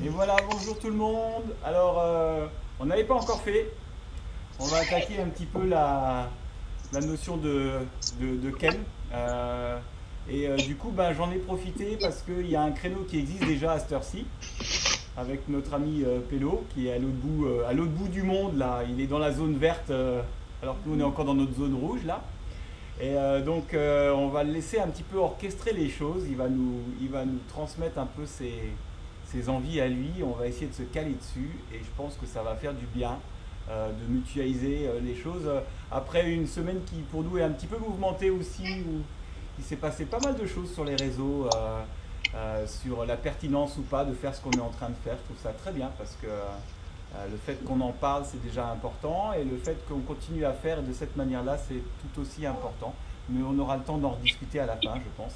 Et voilà, bonjour tout le monde. Alors, on n'avait pas encore fait. On va attaquer un petit peu la notion de Ken. Du coup, ben, j'en ai profité parce qu'il y a un créneau qui existe déjà à cette heure-ci avec notre ami Pélo qui est à l'autre bout du monde là. Il est dans la zone verte alors que nous on est encore dans notre zone rouge là. On va le laisser un petit peu orchestrer les choses. Il va nous transmettre un peu ses envies à lui. On va essayer de se caler dessus et je pense que ça va faire du bien de mutualiser les choses. Après une semaine qui pour nous est un petit peu mouvementée aussi, où il s'est passé pas mal de choses sur les réseaux, sur la pertinence ou pas de faire ce qu'on est en train de faire. Je trouve ça très bien parce que le fait qu'on en parle, c'est déjà important, et le fait qu'on continue à faire de cette manière-là, c'est tout aussi important. Mais on aura le temps d'en rediscuter à la fin, je pense.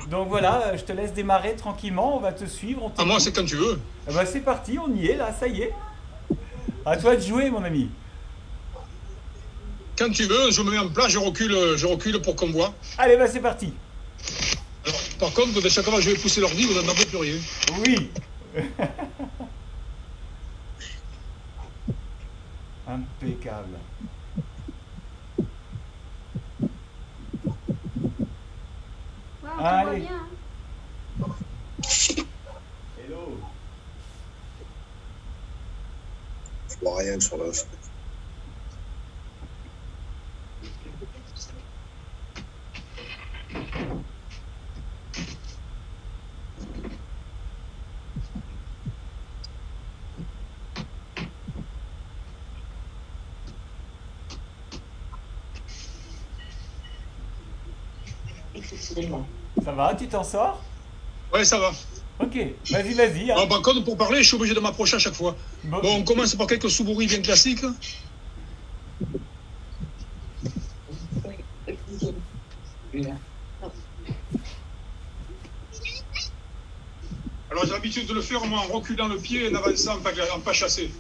Donc voilà, je te laisse démarrer tranquillement, on va te suivre, on À moi, t'écoute. c'est quand tu veux. Ah bah, c'est parti, on y est là, ça y est. À toi de jouer, mon ami. Quand tu veux, je me mets en place, je recule pour qu'on voit. Allez, bah c'est parti. Alors, par contre, de chaque fois que je vais pousser l'ordi, vous n'en avez plus rien. Oui. Impeccable. Ouais, on te voit Allez. bien. Hello. Je vois rien sur la fenêtre. Ça va, tu t'en sors? Ouais, ça va. Ok, vas-y, vas-y. Hein. Alors, par contre, pour parler, je suis obligé de m'approcher à chaque fois. Bon. Bon, on commence par quelques sous-bourris bien classiques. Alors, j'ai l'habitude de le faire moi, en reculant le pied et en avançant en pas chassé.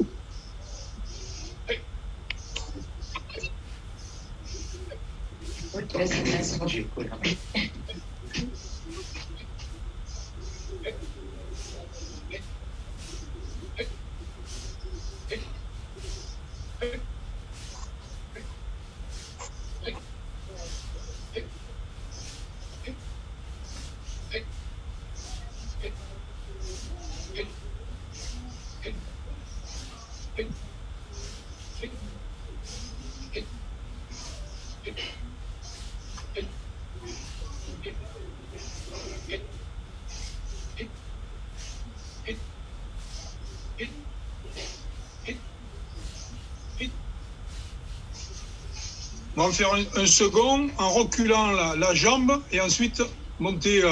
On va faire un second en reculant la jambe et ensuite monter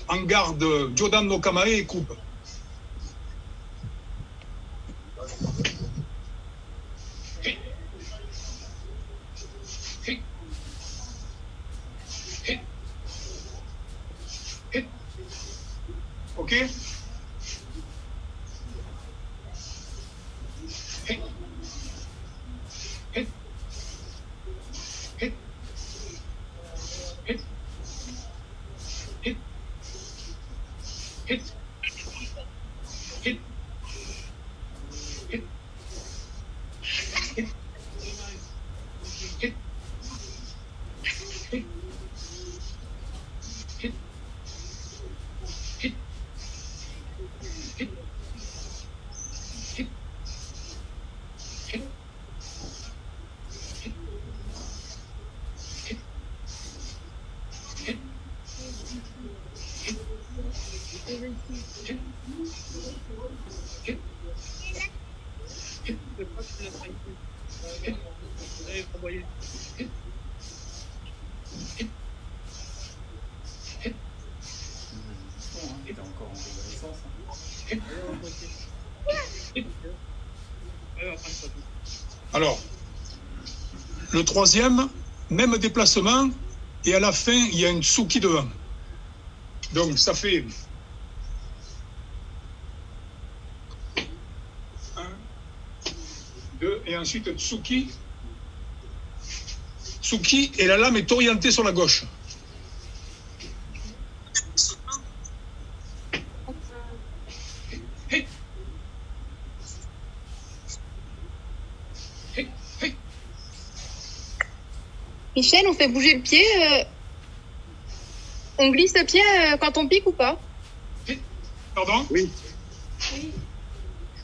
en garde Jodan no Kamae et coupe. Ok? T'es encore en convalescence. Alors, le troisième, même déplacement, et à la fin, il y a une Tsuki devant. Donc, ça fait 1, 2, et ensuite Tsuki. Tsuki, et la lame est orientée sur la gauche. Michel, on fait bouger le pied. On glisse le pied quand on pique ou pas? Pardon? Oui.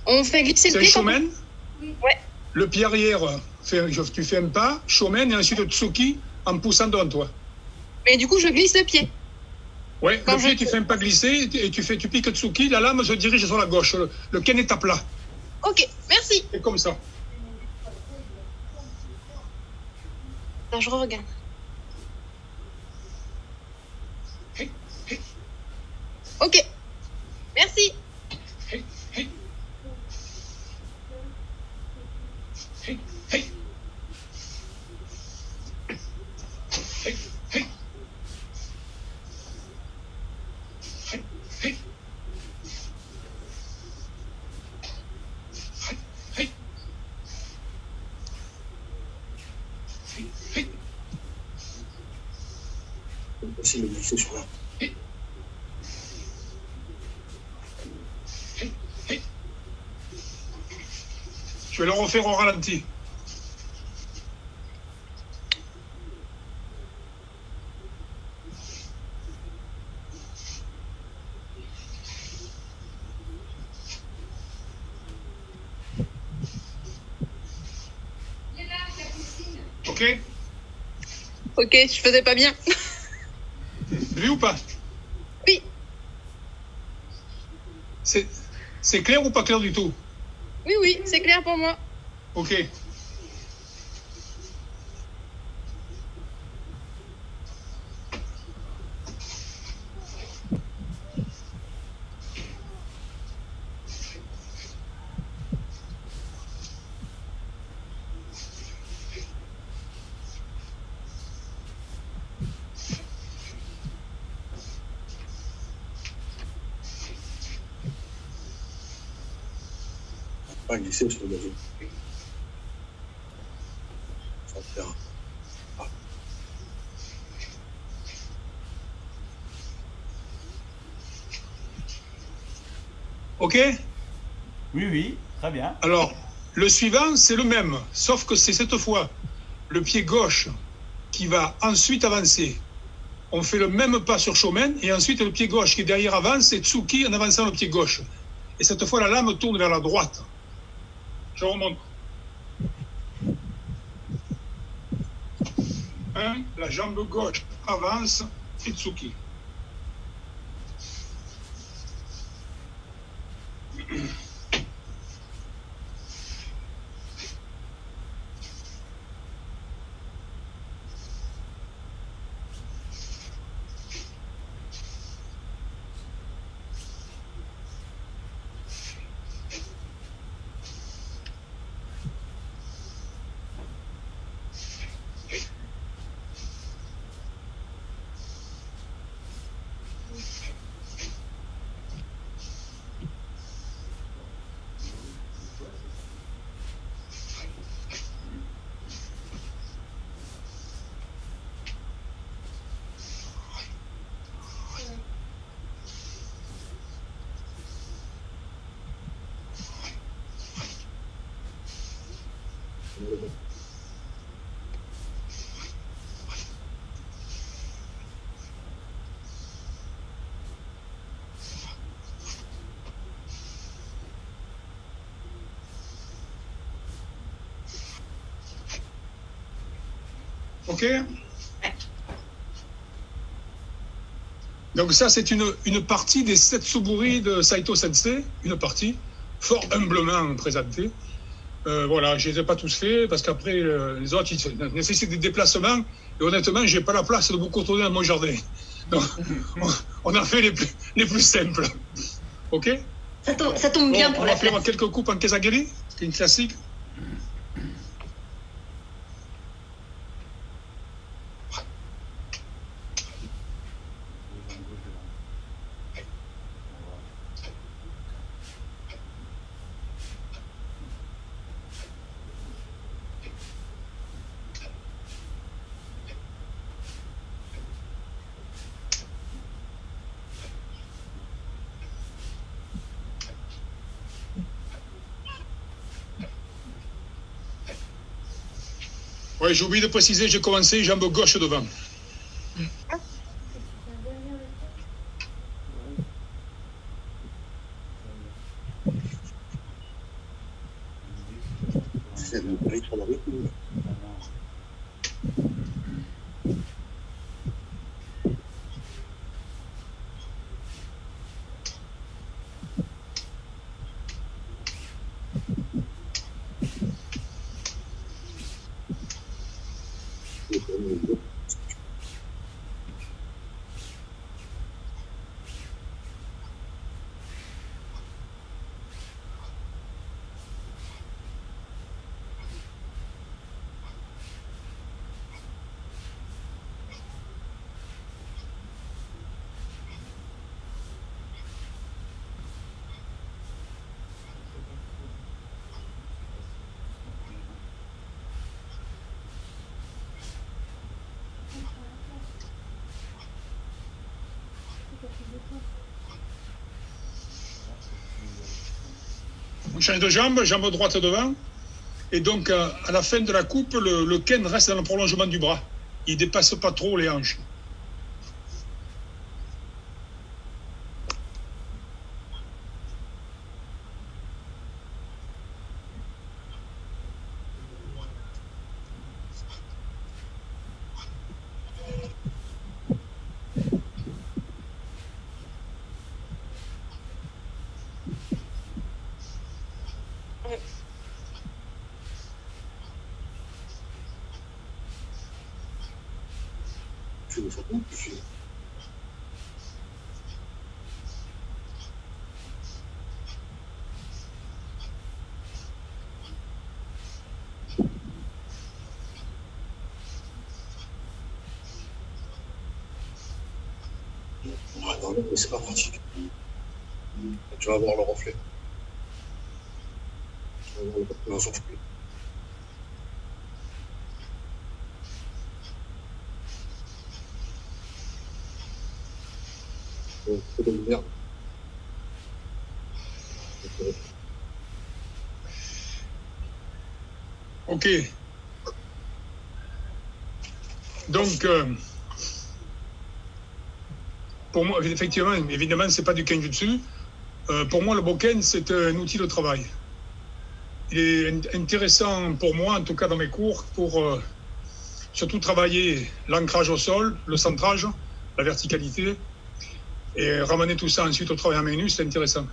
On fait glisser le C'est pied quand Shomen. Ouais. Le pied arrière, tu fais un pas, Shomen, et ensuite Tsuki en poussant devant toi. Mais du coup, je glisse le pied. Ouais, Quand le pied, je- tu fais un pas glissé et tu piques Tsuki, la lame se dirige sur la gauche. Le ken est à plat. Ok, merci. C'est comme ça. Attends, je regarde. Ok, merci. Hey, hey. Hey, hey. Hey, hey. Hey, hey. Hey, hey. Hey, hey. C'est possible de glisser sur la. Je vais le refaire au ralenti. Ok? Ok, je faisais pas bien. Vu ou pas? Oui, C'est clair ou pas clair du tout? oui, c'est clair pour moi. Ok. Pas glisser sur le gazon. Ça va faire. Ok? Oui, oui, très bien. Alors, le suivant, c'est le même, sauf que c'est cette fois le pied gauche qui va ensuite avancer. On fait le même pas sur Shomen, et ensuite le pied gauche qui est derrière avance, et Tsuki en avançant le pied gauche. Et cette fois, la lame tourne vers la droite. Je remonte. 1, la jambe gauche avance, et Tsuki. Ok? Donc ça, c'est une partie des 7 suburi de Saito Sensei, une partie, fort humblement présentée. Voilà, je ne les ai pas tous faits, parce qu'après, les autres, ils nécessitent des déplacements, et honnêtement, je n'ai pas la place de beaucoup tourner dans mon jardin. Donc, on a fait les plus simples. Ok? Ça tombe bien Bon, pour on la va faire place. quelques coupes en Kesagiri, qui est une classique. Ouais, j'ai oublié de préciser, j'ai commencé jambe gauche devant. C'est le bruit sur la route. On change de jambe, jambe droite devant. Et donc, à la fin de la coupe, le ken reste dans le prolongement du bras. Il ne dépasse pas trop les hanches. Tu veux faire quoi? Ah non, mais c'est pas pratique. Tu vas voir le reflet. Tu vas voir le reflet. C'est de merde. Ok. Donc, pour moi, effectivement, évidemment, c'est pas du kenjutsu. Pour moi, le bokken, c'est un outil de travail. Il est intéressant pour moi, en tout cas dans mes cours, pour surtout travailler l'ancrage au sol, le centrage, la verticalité, et ramener tout ça ensuite au travail en main nue, c'est intéressant.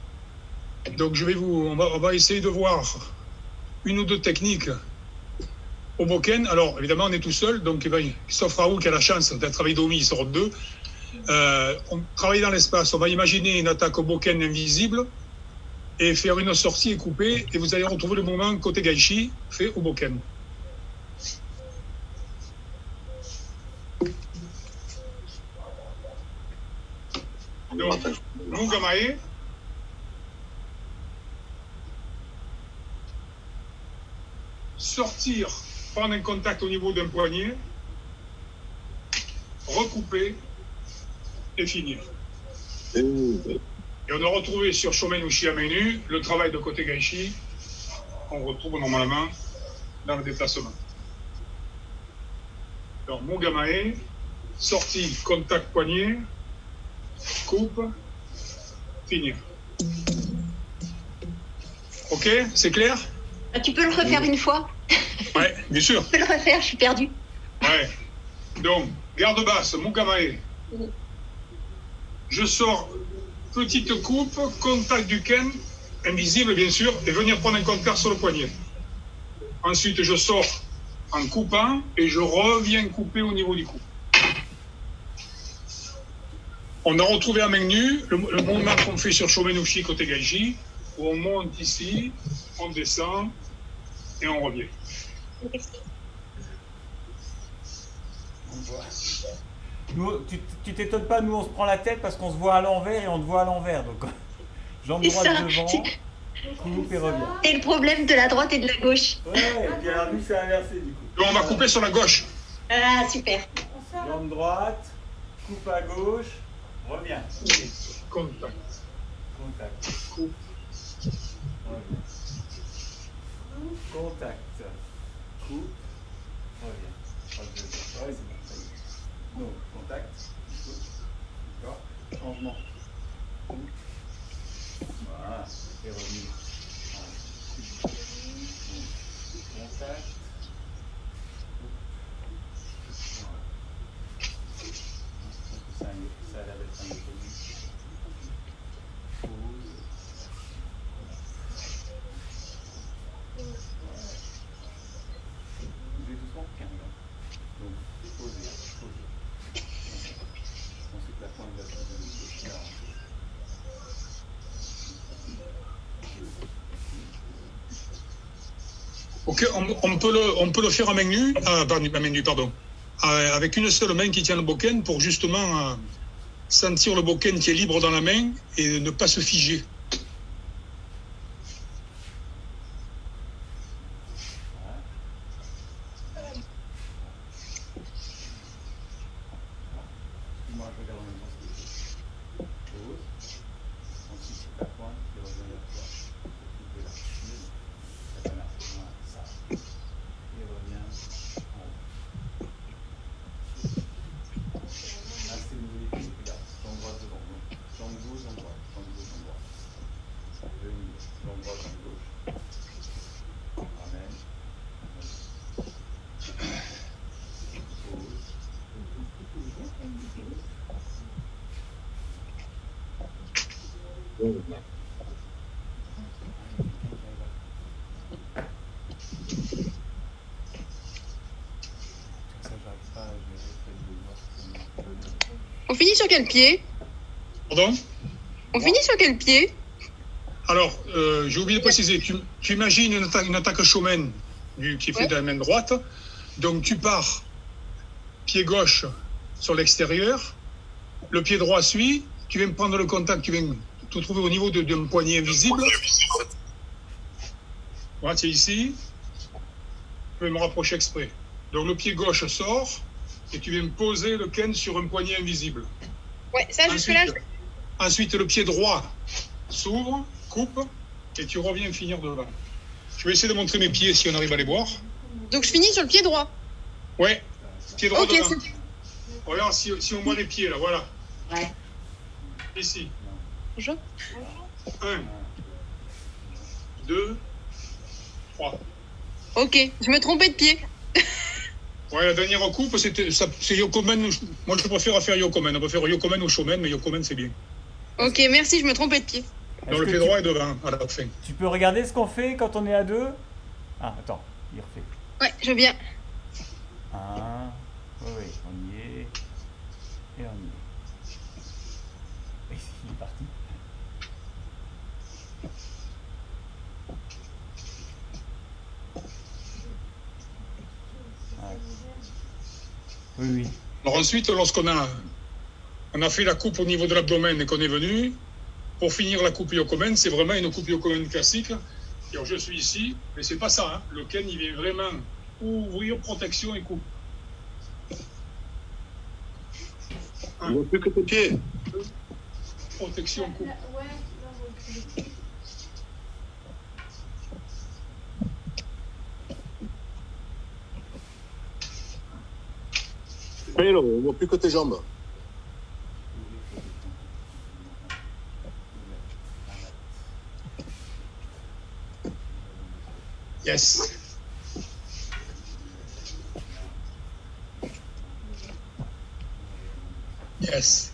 Donc, on va essayer de voir une ou deux techniques au bokken. Alors, évidemment, on est tout seul, donc sauf Raoul qui a la chance d'être avec Domi, ils seront deux. On travaille dans l'espace, on va imaginer une attaque au bokken invisible et faire une sortie et couper, et vous allez retrouver le mouvement côté gaishi fait au bokken. Donc, Mugamae. Sortir, prendre un contact au niveau d'un poignet, recouper et finir. Et on a retrouvé sur Shomen Uchi à main nue le travail de côté gaishi qu'on retrouve normalement dans le déplacement. Donc, Mugamae, sortie, contact poignet, coupe, finir. Ok, c'est clair? Tu peux le refaire une fois? Ouais, bien sûr. Tu peux le refaire, je suis perdue. Ouais. Donc, garde basse, Mugamae. Je sors, petite coupe, contact du ken, invisible bien sûr, et venir prendre un contact sur le poignet. Ensuite, je sors en coupant et je reviens couper au niveau du cou. On a retrouvé à main nue le mouvement qu'on fait sur Shomen Uchi côté Gaishi, où on monte ici, on descend et on revient. Nous, tu t'étonnes pas, nous on se prend la tête parce qu'on se voit à l'envers et on te voit à l'envers. Donc, jambe droite devant, coupe et revient. C'est le problème de la droite et de la gauche. Ouais, et puis alors nous c'est inversé du coup. Donc on va couper sur la gauche. Ah, super. Jambe droite, coupe à gauche, revient. Contact. Contact. Coupe. Revient. Contact. Coupe. Reviens. Ouais, c'est bon, ça y est. Donc, contact. D'accord. Changement. Voilà. Et revenu. Voilà. Contact. Voilà. Ça a l'air d'être un mécanisme. Pause. Bougez doucement, 15. Donc, posez, posez. Ensuite, la pointe va se poser. Ok, on peut le faire à main nue, à main nue, pardon. Avec une seule main qui tient le bokken pour justement sentir le bokken qui est libre dans la main et ne pas se figer. Moi, je regarde en même temps ce que je fais. Pause. Ensuite, c'est ta pointe qui revient vers toi. Tu peux la suivre. Ça va marcher. Voilà, ça. Et revient en haut. Ah, c'est le nouveau défi. Regarde, jambe droite devant. Jambe gauche, jambe droite. Jambe gauche, jambe droite. Jambe droite, jambe gauche. Ramène. Pause. Ça, j'arrive pas à gérer. On finit sur quel pied? Pardon? On finit sur quel pied? Alors, j'ai oublié de préciser, tu imagines une attaque shomen qui est faite de la main droite. Donc tu pars pied gauche sur l'extérieur, le pied droit suit, tu viens prendre le contact, tu viens te trouver au niveau d'un poignet invisible. Voilà, tu es ici. Je vais me rapprocher exprès. Donc le pied gauche sort et tu viens poser le ken sur un poignet invisible. Ouais, ça jusque-là. Ensuite, le pied droit s'ouvre, coupe et tu reviens finir devant. Je vais essayer de montrer mes pieds si on arrive à les voir. Donc je finis sur le pied droit. Ouais, pied droit Ok, devant. Regarde si on voit les pieds là, voilà. Ouais. Ici. Bonjour. 1, 2, 3. Ok, je me trompais de pied. Ouais, la dernière coupe, c'est Yokomen. Moi, je préfère faire Yokomen. On peut faire Yokomen ou Shomen, mais Yokomen, c'est bien. Ok, merci, je me trompais de pied. Donc, le pied droit est devant, à la fin. Tu peux regarder ce qu'on fait quand on est à deux? Ah, attends, il refait. Ouais, je viens. Oui, on y est. Et on y est. Et il est parti. Ouais. Oui. Alors ensuite, lorsqu'on a fait la coupe au niveau de l'abdomen et qu'on est venu, pour finir la coupe Yokomen, c'est vraiment une coupe Yokomen classique. Alors je suis ici, mais c'est pas ça. Hein. Le Ken, il vient vraiment ouvrir, protection et coupe. On voit plus que tes pieds. Protection, coupe. Oui, là, on voit plus que tes jambes. Yes. Yes.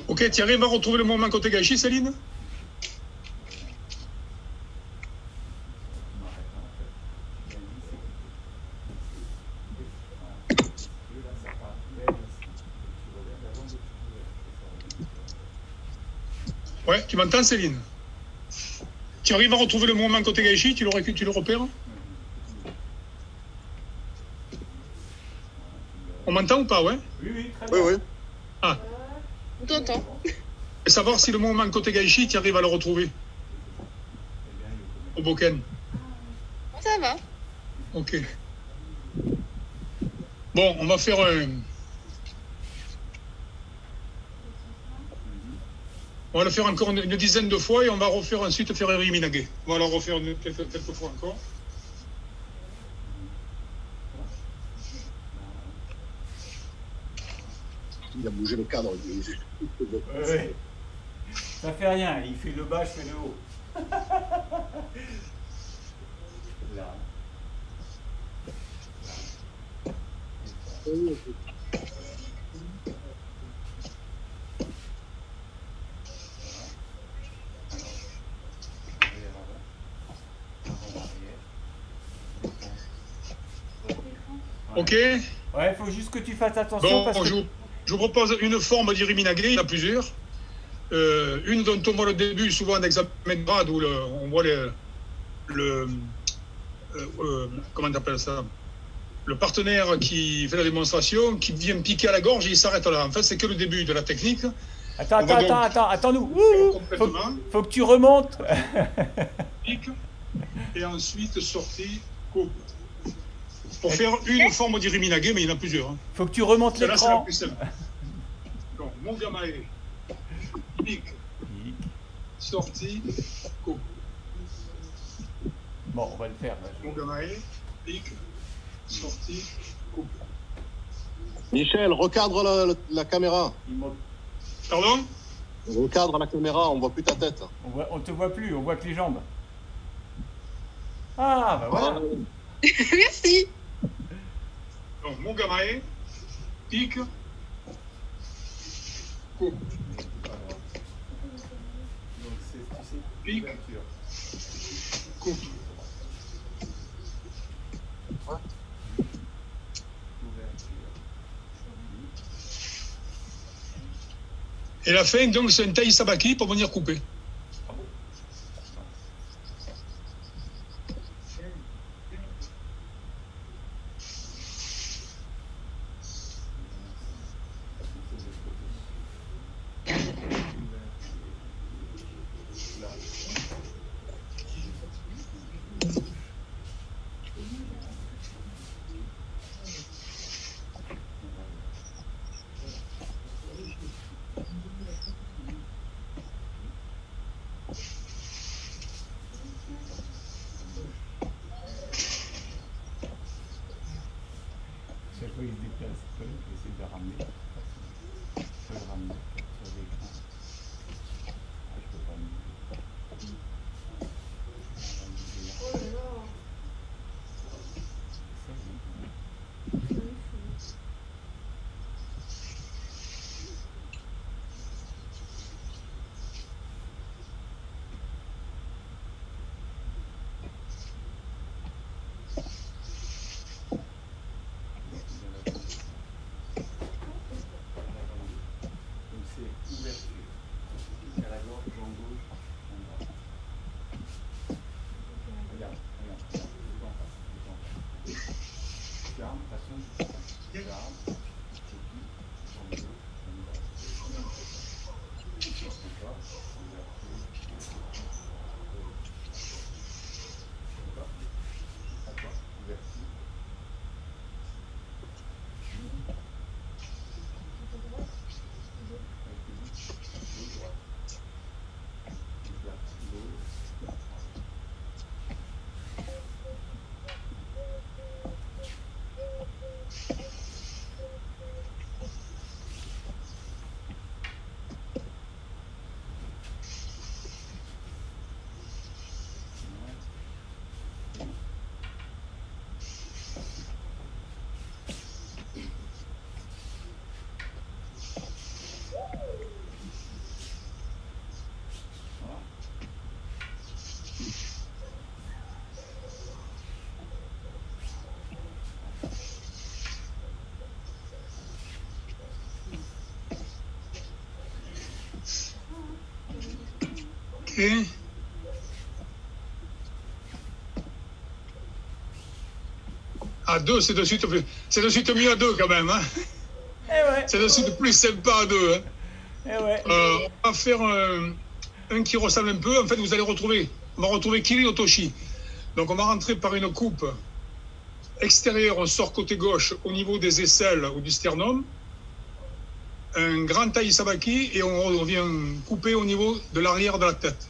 Ok, tu arrives à retrouver le moment côté gâchis, Céline? Ouais, tu m'entends, Céline? Tu arrives à retrouver le moment côté gâchis, tu le repères? On m'entend ou pas, ouais? Oui, très Oui, bien. oui. Ah, On t'entend. et savoir si le moment côté gâchis, tu arrives à le retrouver. au Boken? Ça va. Ok. Bon, on va faire on va le faire encore une dizaine de fois et on va refaire ensuite faire Eri Minage. On va le refaire quelques fois encore. Il a bougé le cadre. Ouais. Ça fait rien, il fait le bas, je fais le haut. Là. Ok. Ouais, il faut juste que tu fasses attention Bon, parce que... je vous propose une forme d'Eri Minage, il y en a plusieurs. Une dont on voit le début, souvent en examen de grade, où on voit comment on appelle ça? Le partenaire qui fait la démonstration, qui vient piquer à la gorge et il s'arrête là. En fait, c'est que le début de la technique. Attends-nous. Complètement. Faut que tu remontes. Pique, et ensuite sortie, coupe. Pour faire une forme d'Eri Minage, mais il y en a plusieurs. Hein. Faut que tu remontes Celle-là, c'est la l'écran. plus simple. Donc, mon gamae, pique, sortie, coupe. Bon, on va le faire. Là. Mon gamae, pique, sortie, coupe. Michel, recadre la caméra. Pardon? Recadre la caméra, on voit plus ta tête. On te voit plus, on voit que les jambes. Ah, bah voilà. Merci. Donc, mon gamae, pique, coupe. Donc, c'est, tu sais, Pique. ouverture. Coupe. Et la fin, donc, c'est un taille sabaki pour venir couper. Chaque fois, il se déplace, il peut essayer de le ramener. Je peux le ramener, capture d'écran. Ah, je peux pas le Donc c'est ouverture. À la gorge, jambe gauche, jambe droite. Regarde. Devant, devant. Ferme, façon. Ferme. Jambe gauche, jambe droite. Encore. Ouverture. Ouverture. Ok. À deux, c'est de suite mieux à deux quand même. Hein. Eh ouais. C'est de suite plus sympa à deux. Hein. Eh ouais. On va faire un qui ressemble un peu. En fait, vous allez retrouver, on va retrouver Kiri Otoshi. Donc, on va rentrer par une coupe extérieure, on sort côté gauche au niveau des aisselles ou du sternum. Un grand taille sabaki et on revient couper au niveau de l'arrière de la tête.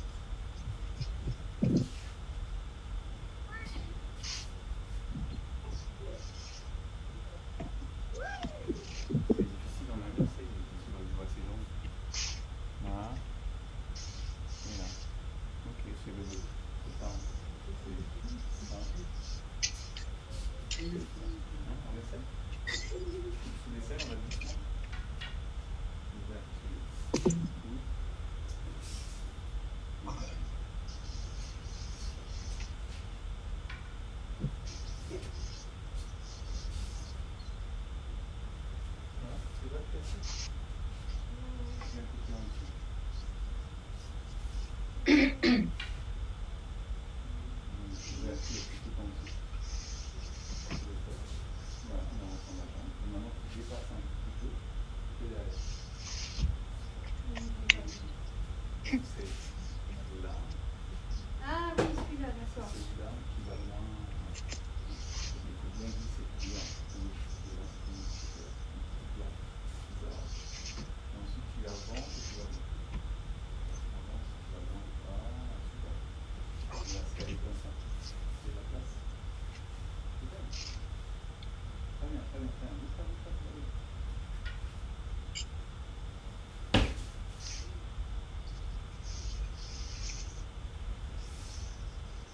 Ah oui, celui-là, d'accord.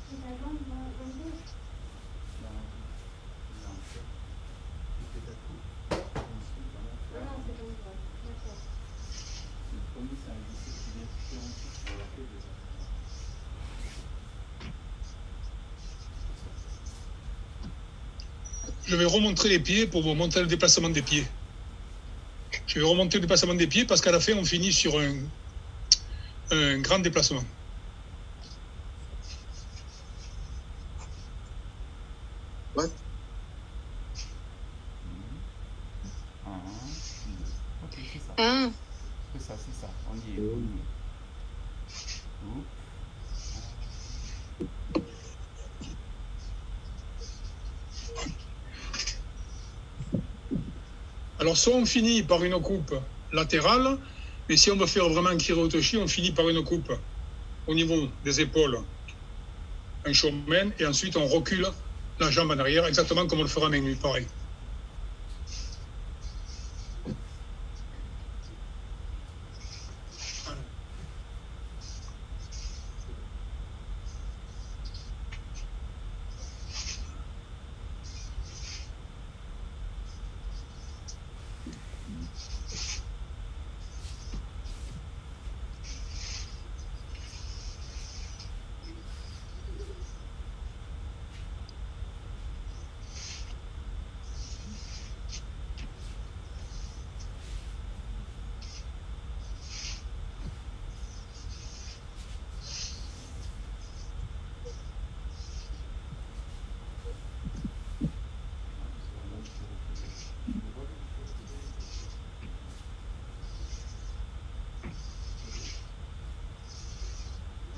Et la jambe dans le dos. Ah non, c'est bon, ouais. D'accord. Je vais remontrer les pieds pour vous montrer le déplacement des pieds. Je vais remonter le déplacement des pieds parce qu'à la fin, on finit sur un grand déplacement. Ouais. Ok, c'est ça. Ah, C'est ça. On y est. Oups. Alors, soit on finit par une coupe latérale, mais si on veut faire vraiment Kiri Otoshi, on finit par une coupe au niveau des épaules, un shomen, et ensuite on recule la jambe en arrière, exactement comme on le fera à main nue, pareil.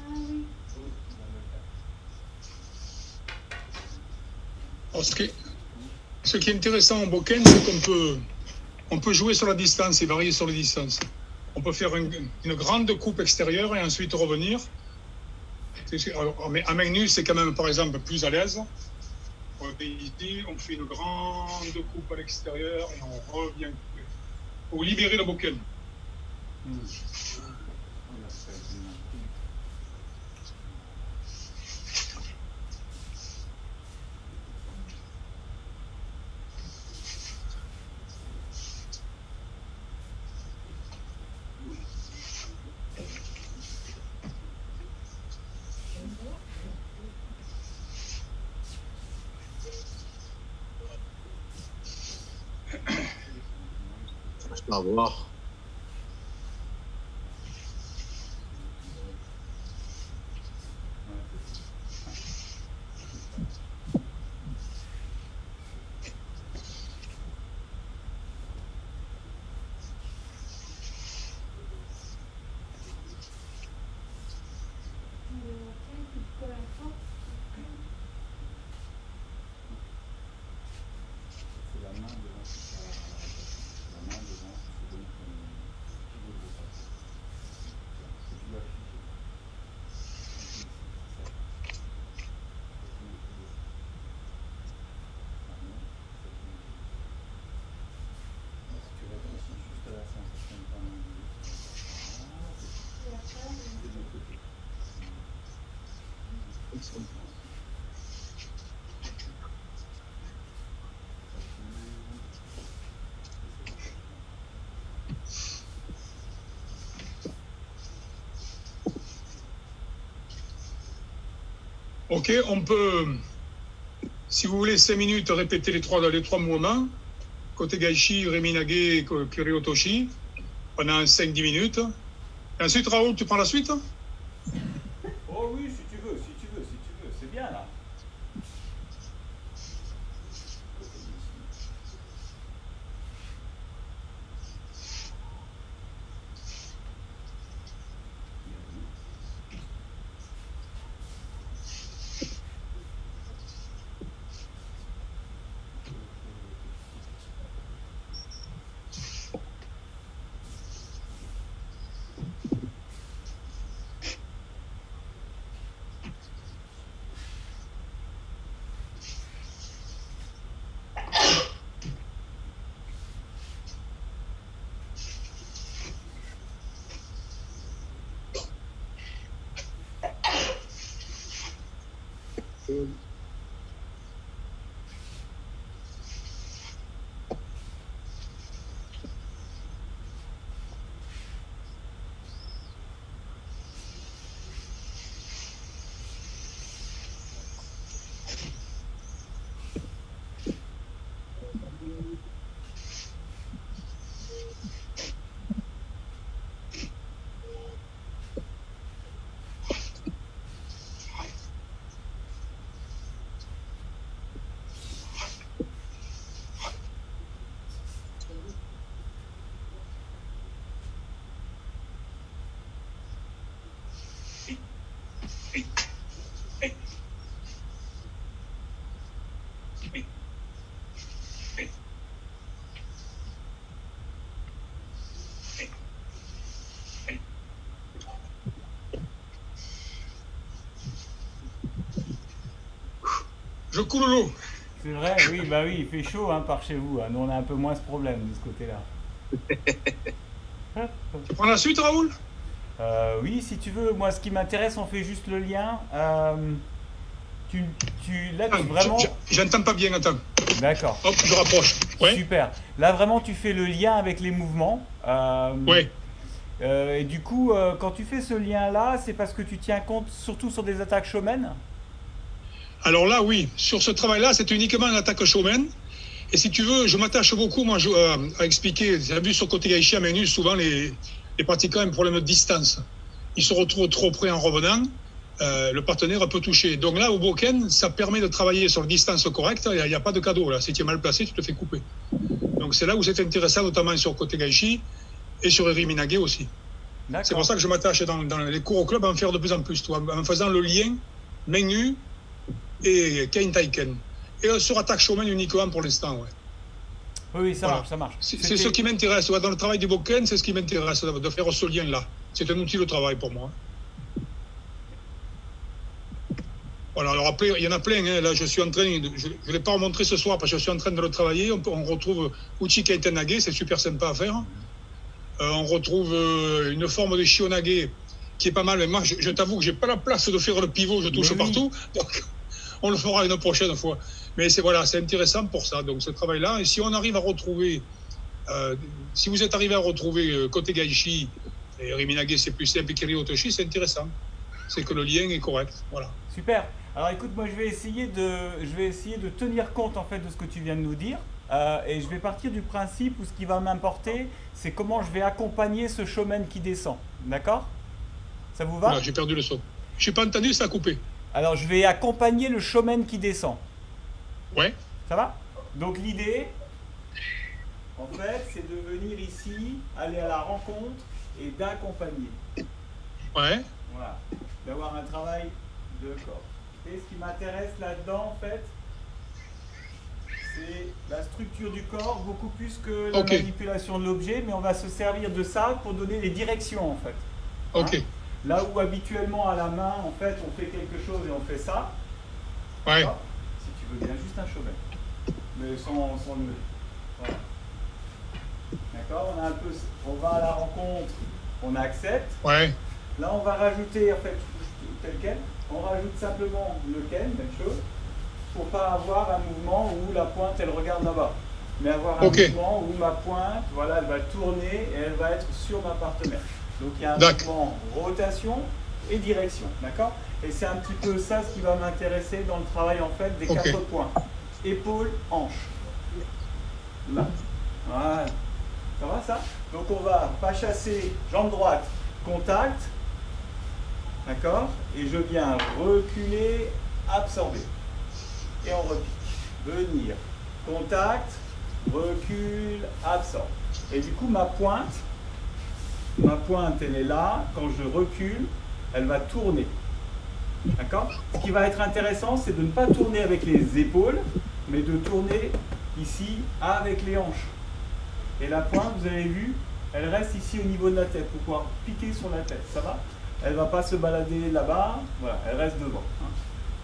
Ah oui. Alors, ce qui est intéressant en bokken, c'est on peut jouer sur la distance et varier sur la distance. On peut faire une grande coupe extérieure et ensuite revenir. Mais à main nue, c'est quand même, par exemple, plus à l'aise. On fait une grande coupe à l'extérieur et on revient couper. Pour libérer le bokken. Je peux avoir. Ok, on peut, si vous voulez, 5 minutes, répéter les trois mouvements. Côté Gaishi, Reminage, Kiriotoshi, pendant 5-10 minutes. Et ensuite, Raoul, tu prends la suite? Oh oui, si tu veux, c'est bien là. Je coule l'eau. C'est vrai, oui, bah oui, il fait chaud hein, par chez vous. Hein. Nous, on a un peu moins ce problème de ce côté-là. Tu prends la suite, Raoul? Oui, si tu veux. Moi, ce qui m'intéresse, on fait juste le lien. Là, tu vraiment... J'entends pas bien, attends. D'accord. Hop, je rapproche. Ouais. Super. Là, vraiment, tu fais le lien avec les mouvements. Ouais. Et du coup, quand tu fais ce lien-là, c'est parce que tu tiens compte surtout sur des attaques shomen? Alors là, oui, sur ce travail-là, c'est uniquement l'attaque shomen. Et si tu veux, je m'attache beaucoup, moi, à expliquer. Tu as vu sur côté Gaishi à main nue, souvent les pratiquants ont un problème de distance. Ils se retrouvent trop près en revenant. Le partenaire peut toucher. Donc là, au Boken, ça permet de travailler sur la distance correcte. Il n'y a pas de cadeau là. Si tu es mal placé, tu te fais couper. Donc c'est là où c'est intéressant, notamment sur côté Gaishi et sur Eri Minage aussi. C'est pour ça que je m'attache dans les cours au club à en faire de plus en plus, toi, en faisant le lien main nue et Kein Taiken. Et sur attaque shomen uniquement pour l'instant, ouais. Oui, ça Voilà. marche, ça marche. C'est ce qui m'intéresse. Dans le travail du Boken, c'est ce qui m'intéresse, de faire ce lien-là. C'est un outil de travail pour moi. Voilà, alors après, il y en a plein. Hein. Là, je suis en train, je ne l'ai pas remontré ce soir parce que je suis en train de le travailler. On retrouve Uchi Kaitenage, c'est super sympa à faire. On retrouve une forme de Shionage qui est pas mal. Mais moi, je t'avoue que je n'ai pas la place de faire le pivot, je touche partout. Donc, on le fera une prochaine fois. Mais c'est intéressant pour ça. Donc, ce travail-là. Et si on arrive à retrouver, si vous êtes arrivé à retrouver côté Gaishi, et Riminage, c'est plus simple, et Kiriotoshi, c'est intéressant. C'est que le lien est correct. Voilà. Super. Alors écoute, moi je vais essayer de tenir compte en fait de ce que tu viens de nous dire. Et je vais partir du principe où ce qui va m'importer, c'est comment je vais accompagner ce shomen qui descend. D'accord? Ça vous va? Voilà, j'ai perdu le son. Je n'ai pas entendu, ça a coupé. Alors je vais accompagner le shomen qui descend. Ouais. Ça va? Donc l'idée, en fait, c'est de venir ici, aller à la rencontre et d'accompagner. Ouais. Voilà. D'avoir un travail de corps. Et ce qui m'intéresse là-dedans, en fait, c'est la structure du corps, beaucoup plus que la manipulation de l'objet, mais on va se servir de ça pour donner les directions, en fait. Ok. Hein? Là où habituellement, à la main, en fait, on fait quelque chose et on fait ça. Ouais. Si tu veux bien, juste un chevet. Mais sans le... Voilà. D'accord? On va à la rencontre, on accepte. Ouais. Là, on va rajouter, en fait, fait le ken. On rajoute simplement le ken, même chose, pour pas avoir un mouvement où la pointe elle regarde là-bas, mais avoir un mouvement où ma pointe, voilà, elle va tourner et elle va être sur ma partenaire. Donc il y a un mouvement rotation et direction, d'accord? Et c'est un petit peu ça ce qui va m'intéresser dans le travail en fait des 4 points. Épaule, hanche. Là. Voilà. Ça va ça? Donc on va pas chasser, jambe droite, contact. D'accord? Et je viens reculer, absorber. Et on repique. Venir. Contact, recule, absorbe. Et du coup, ma pointe, elle est là. Quand je recule, elle va tourner. D'accord? Ce qui va être intéressant, c'est de ne pas tourner avec les épaules, mais de tourner ici avec les hanches. Et la pointe, vous avez vu, elle reste ici au niveau de la tête pour pouvoir piquer sur la tête. Ça va? Elle ne va pas se balader là-bas. Voilà, elle reste devant. Hein.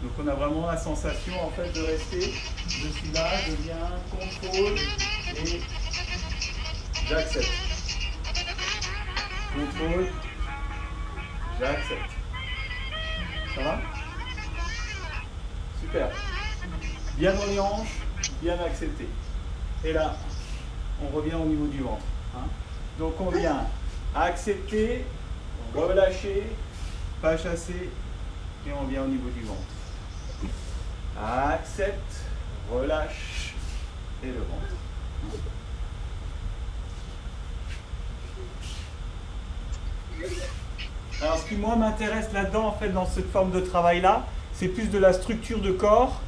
Donc on a vraiment la sensation en fait de rester. Je suis là, je viens, contrôle et j'accepte. Contrôle, j'accepte. Ça va? Super. Bien dans les hanches, bien accepté. Et là, on revient au niveau du ventre. Hein. Donc on vient accepter, relâcher, pas chasser, et on vient au niveau du ventre. Accepte, relâche, et le ventre. Alors ce qui moi m'intéresse là-dedans, en fait, dans cette forme de travail-là, c'est plus de la structure de corps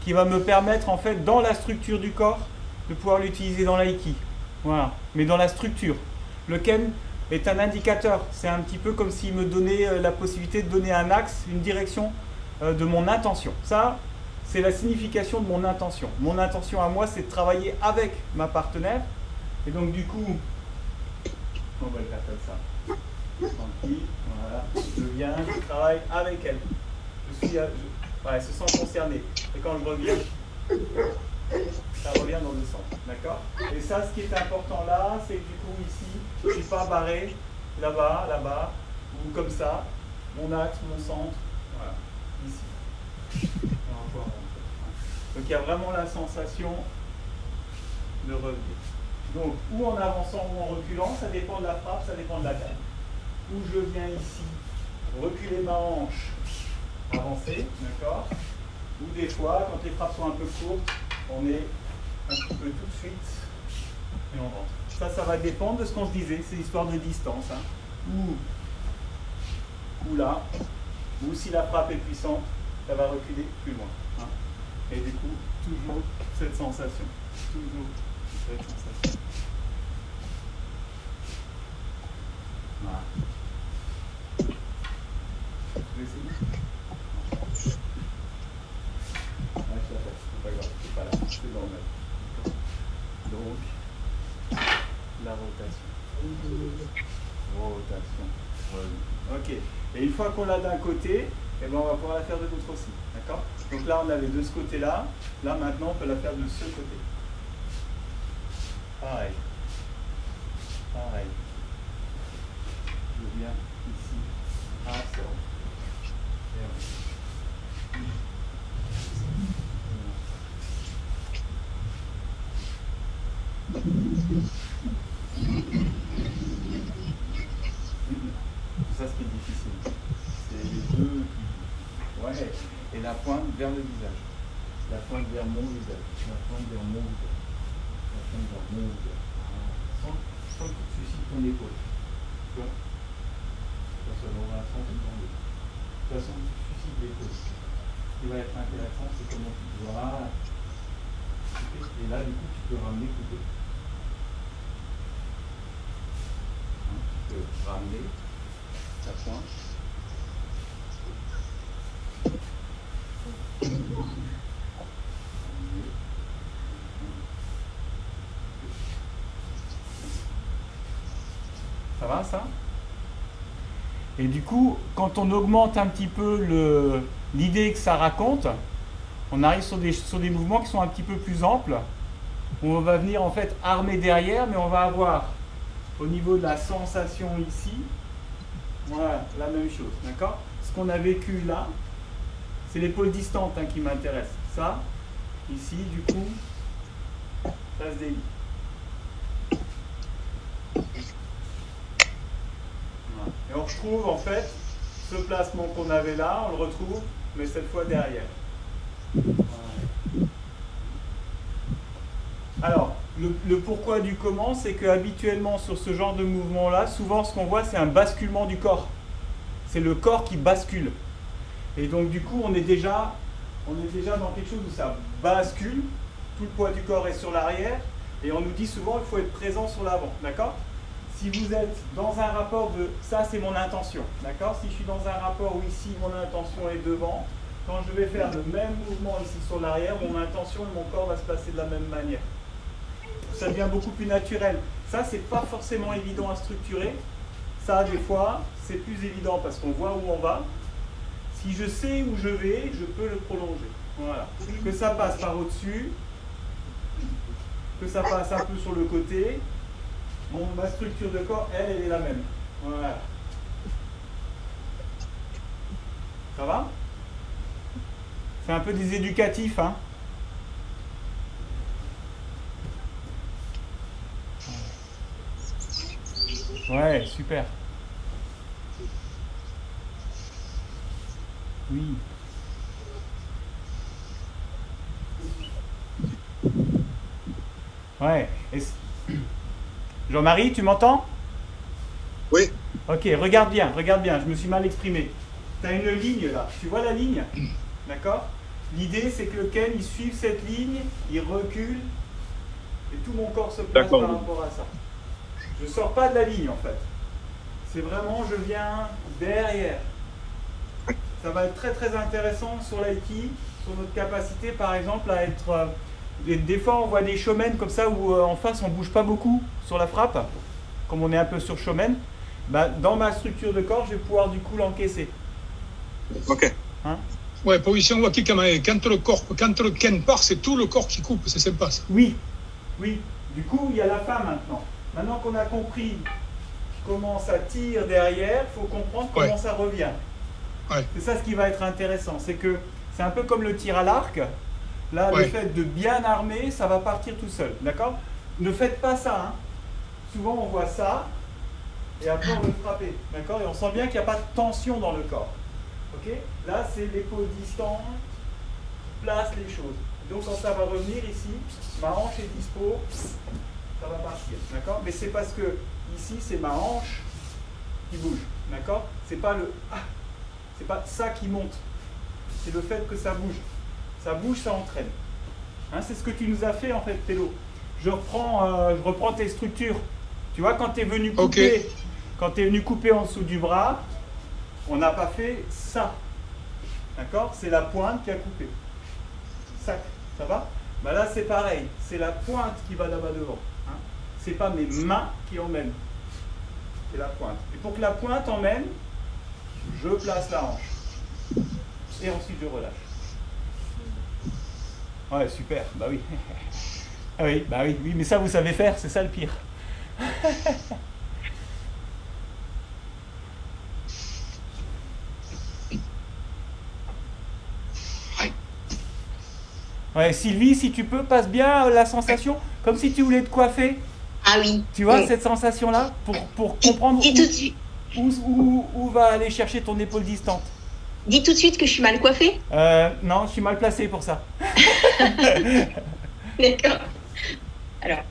qui va me permettre, en fait, dans la structure du corps, de pouvoir l'utiliser dans l'aïki. Voilà, mais dans la structure. Le ken est un indicateur. C'est un petit peu comme s'il me donnait la possibilité de donner un axe, une direction de mon intention. Ça, c'est la signification de mon intention. Mon intention à moi, c'est de travailler avec ma partenaire. Et donc, du coup, on va le faire comme ça. Tranquille, voilà. Je viens, je travaille avec elle. Elle se sent concernée. Et quand je reviens, ça revient dans le centre. D'accord? Et ça, ce qui est important là, c'est que du coup, ici, je ne suis pas barré là-bas, là-bas, ou comme ça. Mon axe, mon centre, voilà, ici. Donc, il y a vraiment la sensation de revenir. Donc, ou en avançant ou en reculant, ça dépend de la frappe, ça dépend de la taille. Où je viens ici, reculer ma hanche, avancer, d'accord? Ou des fois, quand les frappes sont un peu courtes, on est un petit peu tout de suite et on rentre. Ça va dépendre de ce qu'on se disait, c'est l'histoire de distance. Hein. Ou là, ou si la frappe est puissante, ça va reculer plus loin. Hein. Et du coup, toujours cette sensation. Toujours cette sensation. Voilà. Je vais essayer. C'est pas grave, c'est pas là, c'est normal. Donc, la rotation. Rotation. Ok. Et une fois qu'on l'a d'un côté, eh ben on va pouvoir la faire de l'autre aussi. D'accord? Donc là, on avait de ce côté-là. Là, maintenant, on peut la faire de ce côté. Pareil. Pareil. Je viens ici. Absorbe. Ça, ce qui est difficile, c'est les deux qui... Ouais, et la pointe vers le visage. La pointe vers mon visage. La pointe vers mon visage. La pointe vers mon visage. Sans que tu suscites ton épaule. Tu vois? Ça aura un sens dans le... De toute façon, tu suscites l'épaule. Ce qui va être intéressant, c'est comment tu dois... Et là, du coup, tu peux ramener couper. Tu peux ramener ta pointe. Ça va, ça? Et du coup, quand on augmente un petit peu l'idée que ça raconte, on arrive sur des mouvements qui sont un petit peu plus amples, où on va venir en fait armer derrière, mais on va avoir au niveau de la sensation ici, Voilà, la même chose, d'accord? Ce qu'on a vécu là, c'est l'épaule distante qui m'intéresse. Ça, ici, du coup, ça se délie. Voilà. Et on retrouve en fait ce placement qu'on avait là, on le retrouve, mais cette fois derrière. Voilà. Alors, le pourquoi du comment, c'est que habituellement sur ce genre de mouvement-là, souvent ce qu'on voit, c'est un basculement du corps. C'est le corps qui bascule. Et donc du coup, on est déjà dans quelque chose où ça bascule, tout le poids du corps est sur l'arrière, et on nous dit souvent il faut être présent sur l'avant, d'accord? Si vous êtes dans un rapport de ça, c'est mon intention, d'accord? Si je suis dans un rapport où ici mon intention est devant, quand je vais faire le même mouvement ici sur l'arrière, mon intention et mon corps va se placer de la même manière. Ça devient beaucoup plus naturel. Ça, c'est pas forcément évident à structurer. Ça, des fois, c'est plus évident parce qu'on voit où on va. Si je sais où je vais, je peux le prolonger. Voilà. Que ça passe par au-dessus, que ça passe un peu sur le côté. Ma structure de corps, elle est la même. Voilà. Ça va? C'est un peu des éducatifs, hein? Ouais, super. Oui. Ouais. Jean-Marie, tu m'entends? Oui. Ok, regarde bien, je me suis mal exprimé. Tu as une ligne là, tu vois la ligne? D'accord? L'idée c'est que le Ken il suive cette ligne, il recule, et tout mon corps se place par rapport à ça. Je ne sors pas de la ligne en fait. C'est vraiment, je viens derrière. Ça va être très très intéressant sur l'aiki, sur notre capacité par exemple à être... des fois on voit des showmen comme ça où en face on ne bouge pas beaucoup sur la frappe, comme on est un peu sur showmen. Bah, dans ma structure de corps, je vais pouvoir du coup l'encaisser. Ok. Hein? Ouais, position wakikamae. Quand le Ken part, c'est tout le corps qui coupe, c'est sympa ça. Oui, oui. Du coup, il y a la fin maintenant. Maintenant qu'on a compris comment ça tire derrière, il faut comprendre comment ça revient. Ouais. C'est ça ce qui va être intéressant. C'est que c'est un peu comme le tir à l'arc. Là, le fait de bien armer, ça va partir tout seul. D'accord? Ne faites pas ça. Hein. Souvent, on voit ça. Et après, on veut frapper. D'accord? Et on sent bien qu'il n'y a pas de tension dans le corps. Ok? Là, c'est l'épaule distante qui place les choses. Donc, quand ça va revenir ici, ma hanche est dispo, ça va partir. D'accord? Mais c'est parce que ici, c'est ma hanche qui bouge. D'accord? C'est pas c'est pas ça qui monte. C'est le fait que ça bouge. Ça bouge, ça entraîne. Hein, c'est ce que tu nous as fait en fait, Pélo. Je reprends tes structures. Tu vois, quand tu es venu couper, quand tu es venu couper en dessous du bras, on n'a pas fait ça. D'accord? C'est la pointe qui a coupé. Ça va? Bah là, c'est pareil. C'est la pointe qui va là-bas devant. Hein? C'est pas mes mains qui emmènent. C'est la pointe. Et pour que la pointe emmène, je place la hanche. Et ensuite, je relâche. Ouais, super. Bah oui. Ah oui, bah oui, oui, mais ça, vous savez faire. C'est ça le pire. Ouais, Sylvie, si tu peux, passe bien la sensation, comme si tu voulais te coiffer. Ah oui. Tu vois cette sensation-là, pour comprendre dis tout de suite. où va aller chercher ton épaule distante. Dis tout de suite que je suis mal coiffée. Non, je suis mal placé pour ça. D'accord. Alors.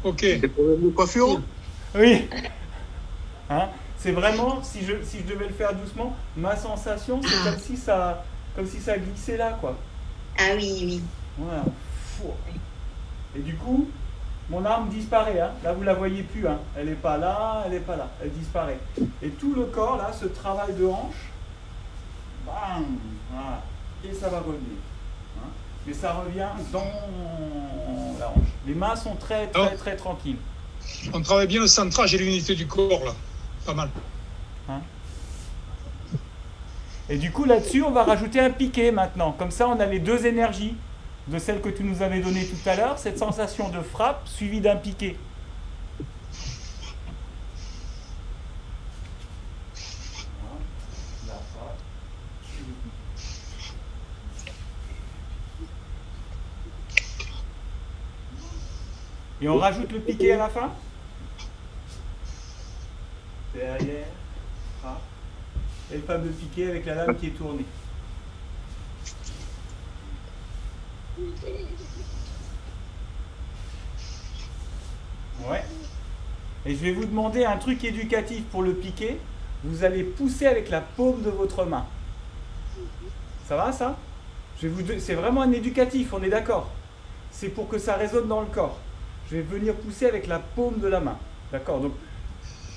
Ok. Des problèmes de coiffure? Oui. Hein, c'est vraiment, si je devais le faire doucement, ma sensation, c'est comme si ça glissait là, quoi. Ah oui, oui. Voilà. Et du coup, mon arme disparaît. Hein. Là, vous la voyez plus. Hein. Elle n'est pas là, elle n'est pas là. Elle disparaît. Et tout le corps, là, ce travail de hanche, bam, voilà. Et ça va revenir. Hein. Mais ça revient dans la hanche. Les mains sont très tranquilles. On travaille bien le centrage et l'unité du corps, là. Pas mal. Hein. Et du coup, là-dessus, on va rajouter un piqué maintenant. Comme ça, on a les deux énergies de celle que tu nous avais donnée tout à l'heure, cette sensation de frappe suivie d'un piqué. Et on rajoute le piqué à la fin. Derrière. Ah. Et le fameux piqué avec la lame qui est tournée. Ouais. Et je vais vous demander un truc éducatif pour le piqué. Vous allez pousser avec la paume de votre main. Ça va ça? C'est vraiment un éducatif, on est d'accord? C'est pour que ça résonne dans le corps. Je vais venir pousser avec la paume de la main. D'accord? Donc,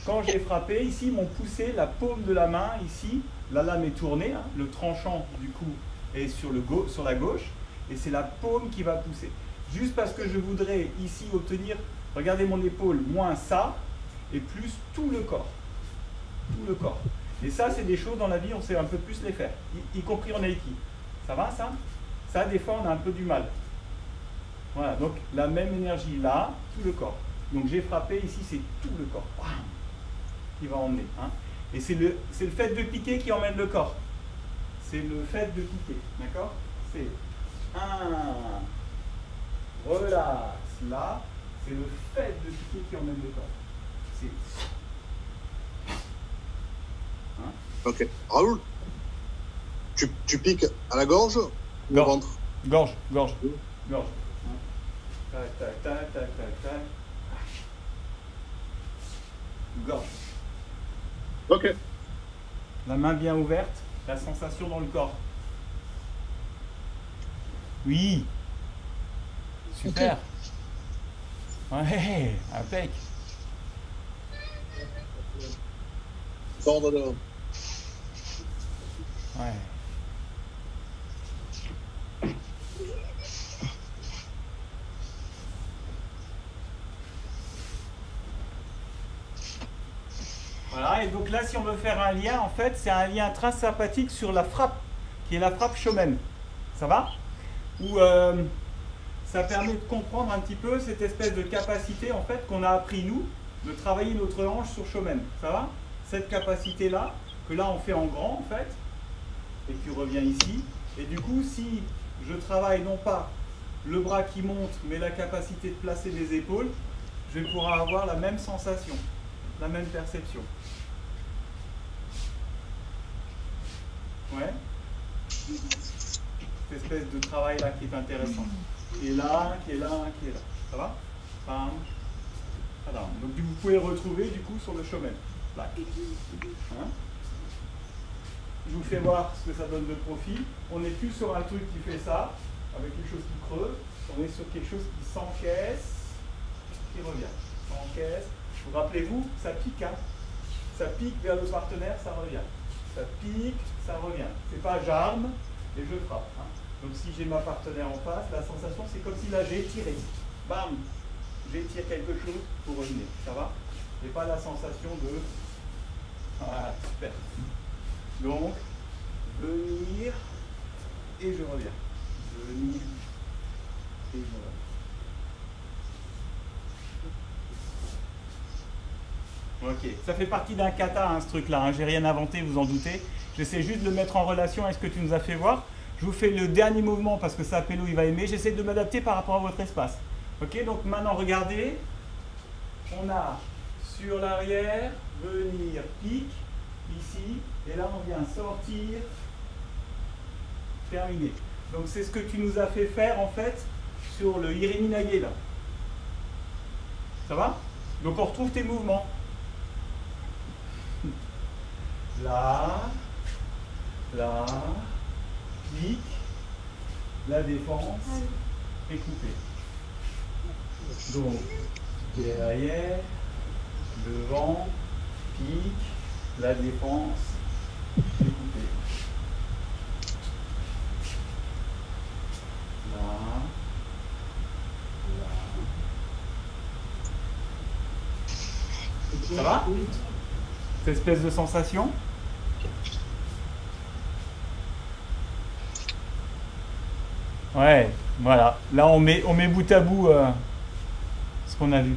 quand j'ai frappé, ici, ils m'ont poussé la paume de la main, ici. La lame est tournée, hein, le tranchant, du coup, est sur la gauche. Et c'est la paume qui va pousser. Juste parce que je voudrais, ici, obtenir, regardez mon épaule, moins ça, et plus tout le corps. Tout le corps. Et ça, c'est des choses dans la vie, on sait un peu plus les faire, y compris en Aiki. Ça va, ça? Ça, des fois, on a un peu du mal. Voilà, donc la même énergie là, tout le corps. Donc j'ai frappé, ici, c'est tout le corps. Bam, qui va emmener. Hein. Et c'est le fait de piquer qui emmène le corps. C'est le fait de piquer. D'accord? C'est un, relax, là. C'est le fait de piquer qui emmène le corps. C'est... Hein? Ok. Raoul, tu piques à la gorge ou au ventre? Gorge. Gorge. Hein? Tac, tac, tac, tac, tac, tac. Gorge. Ok. La main bien ouverte, la sensation dans le corps. Oui. Super. Ouais, impec. Tendre de... Ouais. Voilà, et donc là, si on veut faire un lien, en fait, c'est un lien très sympathique sur la frappe, qui est la frappe shomen. Ça va? Où ça permet de comprendre un petit peu cette espèce de capacité, en fait, qu'on a appris, nous, de travailler notre hanche sur shomen. Ça va? Cette capacité-là, que là, on fait en grand, en fait, et qui revient ici. Et du coup, si je travaille non pas le bras qui monte, mais la capacité de placer les épaules, je vais pouvoir avoir la même sensation, la même perception. Ouais. Cette espèce de travail là qui est intéressant. Qui est là, qui est là, qui est là. Ça va? Bam. Voilà. Donc vous pouvez le retrouver du coup sur le shomen. Là. Hein? Je vous fais voir ce que ça donne de profil. On n'est plus sur un truc qui fait ça, avec quelque chose qui creuse. On est sur quelque chose qui s'encaisse, qui revient. S'encaisse. Vous rappelez-vous, ça pique, hein? Ça pique vers le partenaire, ça revient. Ça pique, ça revient. C'est pas j'arme et je frappe. Hein? Donc si j'ai ma partenaire en face, la sensation c'est comme si là j'ai tiré. Bam! J'étire quelque chose pour revenir. Ça va? Et pas la sensation de... Voilà, super. Donc, venir et je reviens. Venir et je reviens. Ok, ça fait partie d'un kata, hein, ce truc-là. Hein. J'ai rien inventé, vous en doutez. J'essaie juste de le mettre en relation avec ce que tu nous as fait voir. Je vous fais le dernier mouvement parce que ça, Pélo, il va aimer. J'essaie de m'adapter par rapport à votre espace. Ok, donc maintenant, regardez. On a sur l'arrière, venir, pique, ici. Et là, on vient sortir, terminer. Donc, c'est ce que tu nous as fait faire, en fait, sur le Iriminage, là. Ça va? Donc, on retrouve tes mouvements. Là, pique, la défense et couper. Donc, derrière, devant, pique, la défense et couper. Là, ça va? Cette espèce de sensation? Ouais, voilà. Là, on met bout à bout ce qu'on a vu.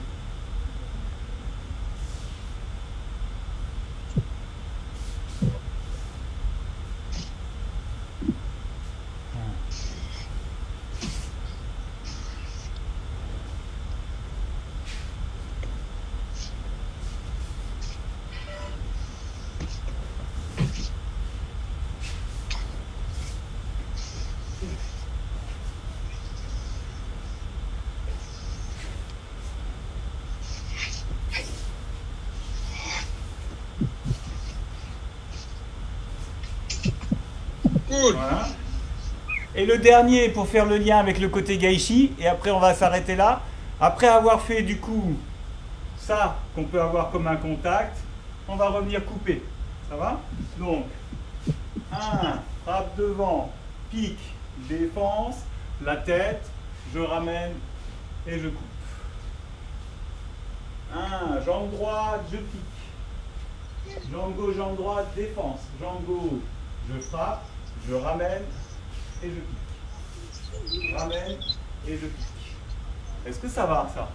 Cool. Voilà. Et le dernier pour faire le lien avec le côté Gaishi, et après on va s'arrêter là. Après avoir fait du coup ça qu'on peut avoir comme un contact, on va revenir couper. Ça va? Donc, 1, frappe devant, pique, défense, la tête, je ramène et je coupe. 1, jambe droite, je pique. Jambe gauche, jambe droite, défense. Jambe gauche, je frappe, je ramène et je pique. Ramène et je pique. Est-ce que ça va, ça?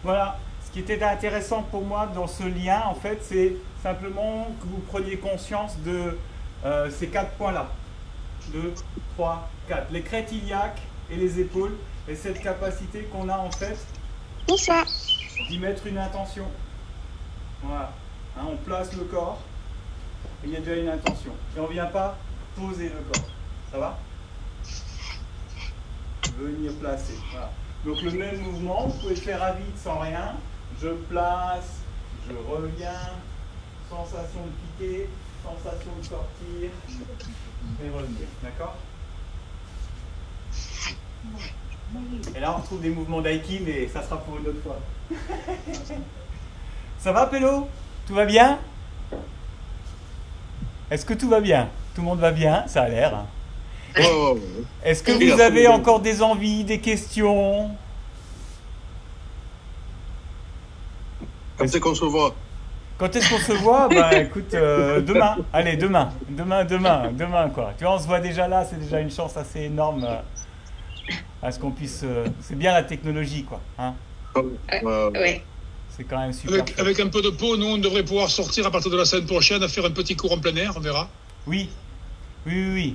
Voilà, ce qui était intéressant pour moi dans ce lien, en fait, c'est simplement que vous preniez conscience de ces 4 points-là. 2, 3, 4. Les crêtes iliaques et les épaules, et cette capacité qu'on a en fait Bonsoir. d'y mettre une intention. Voilà, hein, on place le corps, et il y a déjà une intention. Et on ne vient pas poser le corps. Ça va? Venir placer. Voilà. Donc le même mouvement, vous pouvez le faire à vide sans rien. Je place, je reviens, sensation de piquer, sensation de sortir et revenir. D'accord? Et là on retrouve des mouvements d'aiki, mais ça sera pour une autre fois. Ça va Pélo? Tout va bien? Est-ce que tout va bien? Tout le monde va bien? Ça a l'air. Hein. Ouais. Est-ce que vous avez encore des envies, des questions? Quand est-ce qu'on se voit? Quand est-ce qu'on se voit? Bah écoute, demain. Allez, demain. Demain quoi. Tu vois, on se voit déjà là, c'est déjà une chance assez énorme à ce qu'on puisse... c'est bien la technologie quoi. Hein, Ouais. c'est quand même super. Avec un peu de peau, nous, on devrait pouvoir sortir à partir de la semaine prochaine à faire un petit cours en plein air, on verra. Oui.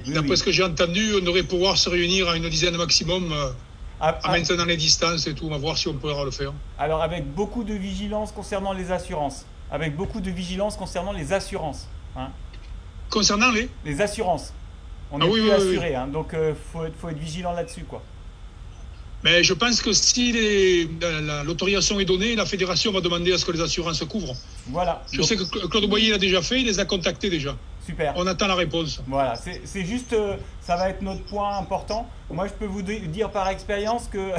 D'après ce que j'ai entendu, on devrait pouvoir se réunir à une dizaine maximum, en maintenant les distances et tout. On va voir si on pourra le faire. Alors avec beaucoup de vigilance concernant les assurances. Hein. Concernant Les assurances. On Ah est oui, plus oui, assuré, hein, donc faut être vigilant là-dessus quoi. Mais je pense que si l'autorisation est donnée, la fédération va demander à ce que les assurances couvrent. Voilà. Je sais que Claude Boyer l'a déjà fait, il les a contactés déjà. Super. On attend la réponse. Voilà, c'est juste, ça va être notre point important. Moi, je peux vous dire par expérience que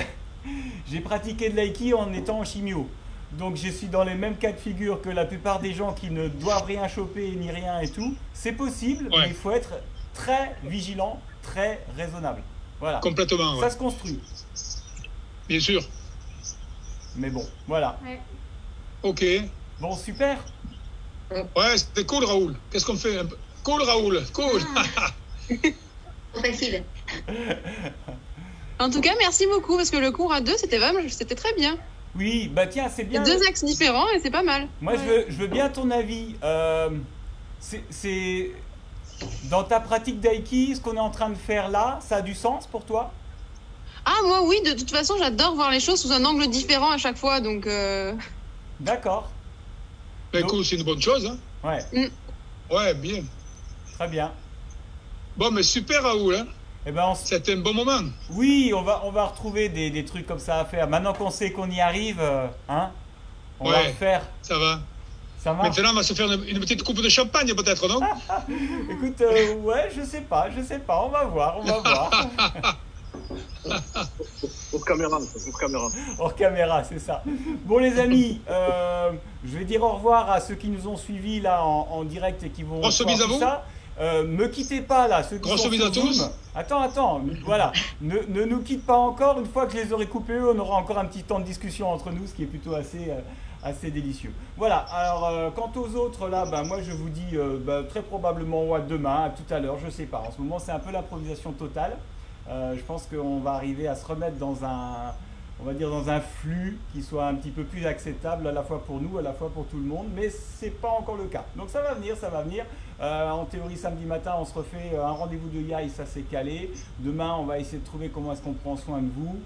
j'ai pratiqué de l'aïki en étant en chimio. Donc, je suis dans les mêmes cas de figure que la plupart des gens qui ne doivent rien choper ni rien et tout. C'est possible, Ouais. mais il faut être très vigilant, très raisonnable. Voilà. Complètement, Ça ouais. se construit. Bien sûr. Mais bon, voilà. Ouais. Ok. Bon, super. Ouais, c'était cool, Raoul. Qu'est-ce qu'on fait? Cool, Raoul. Cool. Trop facile. En tout cas, merci beaucoup parce que le cours à deux, c'était très bien. Oui, bah tiens, c'est Il y a bien. 2 axes différents et c'est pas mal. Moi, je veux bien ton avis. C'est dans ta pratique d'aïki, ce qu'on est en train de faire là, ça a du sens pour toi? Ah, moi, oui, de toute façon, j'adore voir les choses sous un angle différent à chaque fois. Donc, D'accord. Ben, cool, c'est une bonne chose. Hein. Ouais, Ouais, bien. très bien. Bon, mais super, Raoul. Hein. Eh ben, C'était un bon moment. oui, on va retrouver des trucs comme ça à faire. Maintenant qu'on sait qu'on y arrive, hein, on va Ouais. le faire. Ça va. Ça marche. Maintenant, on va se faire une petite coupe de champagne, peut-être, non? Écoute, ouais, je sais pas, on va voir. Pour caméra. Hors caméra, c'est ça. Bon les amis, je vais dire au revoir à ceux qui nous ont suivis là en direct et qui vont Grosse voir bise à tout vous. ça. Me quittez pas là, ceux qui Grosse sont bise à sur tous. Zoom. Attends, voilà. Ne nous quitte pas encore. Une fois que je les aurai coupés, on aura encore un petit temps de discussion entre nous, ce qui est plutôt assez délicieux. Voilà, alors quant aux autres là, moi je vous dis très probablement demain, à tout à l'heure, je sais pas. En ce moment c'est un peu l'improvisation totale. Je pense qu'on va arriver à se remettre dans on va dire dans un flux qui soit un petit peu plus acceptable à la fois pour nous, à la fois pour tout le monde, mais c'est pas encore le cas. Donc ça va venir, ça va venir. En théorie, samedi matin, on se refait un rendez-vous de Yaï, ça s'est calé. Demain, on va essayer de trouver comment est-ce qu'on prend soin de vous.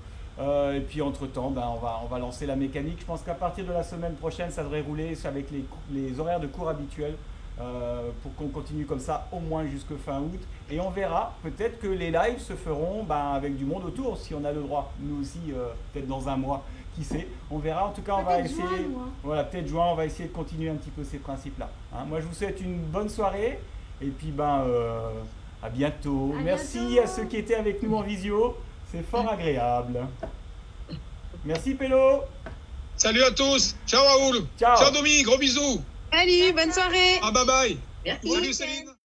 Et puis entre-temps, on va lancer la mécanique. Je pense qu'à partir de la semaine prochaine, ça devrait rouler avec les horaires de cours habituels. Pour qu'on continue comme ça au moins jusque fin août, et on verra, peut-être que les lives se feront avec du monde autour si on a le droit, nous aussi peut-être dans un mois, qui sait, on verra. En tout cas on va essayer, voilà, peut-être juin, on va essayer de continuer un petit peu ces principes là, hein. Moi je vous souhaite une bonne soirée et puis à bientôt. Merci à ceux qui étaient avec nous en visio, c'est fort agréable. Merci Pélo. Salut à tous. Ciao Raoul. Ciao Domi, gros bisous. Salut, bonne soirée. Ah bye bye. Merci. Salut Céline.